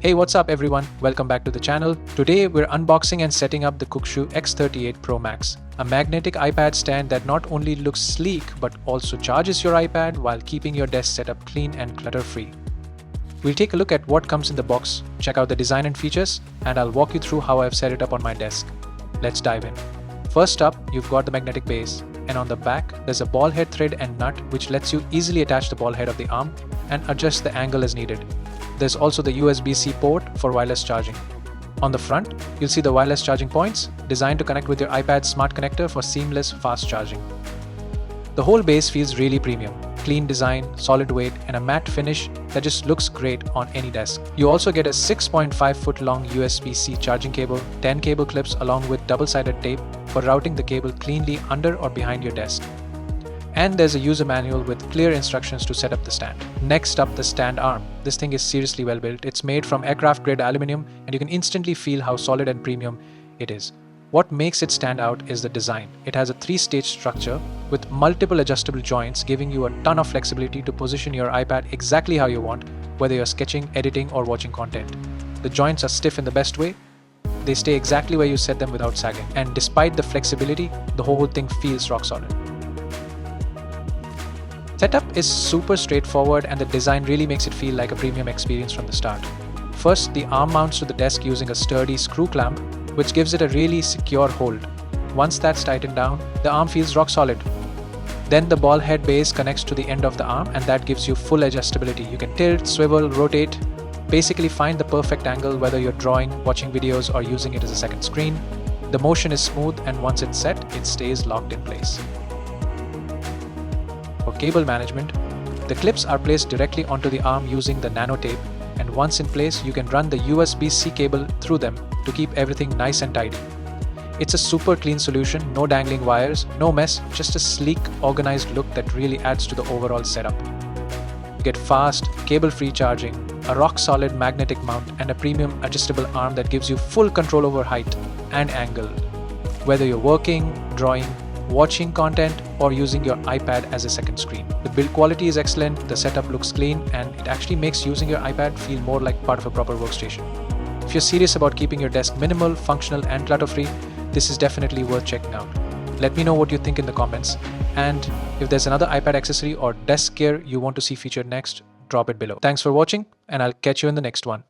Hey, what's up everyone? Welcome back to the channel. Today we're unboxing and setting up the Kuxiu X38 Pro Max, a magnetic iPad stand that not only looks sleek but also charges your iPad while keeping your desk setup clean and clutter-free. We'll take a look at what comes in the box, check out the design and features, and I'll walk you through how I've set it up on my desk. Let's dive in. First up, you've got the magnetic base, and on the back there's a ball head thread and nut which lets you easily attach the ball head of the arm and adjust the angle as needed. There's also the USB-C port for wireless charging. On the front, you'll see the wireless charging points designed to connect with your iPad's smart connector for seamless fast charging. The whole base feels really premium. Clean design, solid weight, and a matte finish that just looks great on any desk. You also get a 6.5-foot long USB-C charging cable, 10 cable clips along with double-sided tape for routing the cable cleanly under or behind your desk. And there's a user manual with clear instructions to set up the stand. Next up, the stand arm. This thing is seriously well built. It's made from aircraft grade aluminum and you can instantly feel how solid and premium it is. What makes it stand out is the design. It has a 3-stage structure with multiple adjustable joints, giving you a ton of flexibility to position your iPad exactly how you want, whether you're sketching, editing, or watching content. The joints are stiff in the best way. They stay exactly where you set them without sagging. And despite the flexibility, the whole thing feels rock solid. Setup is super straightforward and the design really makes it feel like a premium experience from the start. First, the arm mounts to the desk using a sturdy screw clamp, which gives it a really secure hold. Once that's tightened down, the arm feels rock solid. Then the ball head base connects to the end of the arm and that gives you full adjustability. You can tilt, swivel, rotate, basically find the perfect angle whether you're drawing, watching videos, or using it as a second screen. The motion is smooth and once it's set, it stays locked in place. For cable management, the clips are placed directly onto the arm using the nano tape, and once in place you can run the USB-C cable through them to keep everything nice and tidy. It's a super clean solution, no dangling wires, no mess, just a sleek, organized look that really adds to the overall setup. You get fast, cable-free charging, a rock-solid magnetic mount, and a premium adjustable arm that gives you full control over height and angle. Whether you're working, drawing, watching content, or using your iPad as a second screen. The build quality is excellent, the setup looks clean, and it actually makes using your iPad feel more like part of a proper workstation. If you're serious about keeping your desk minimal, functional, and clutter-free, this is definitely worth checking out. Let me know what you think in the comments, and if there's another iPad accessory or desk gear you want to see featured next, drop it below. Thanks for watching, and I'll catch you in the next one.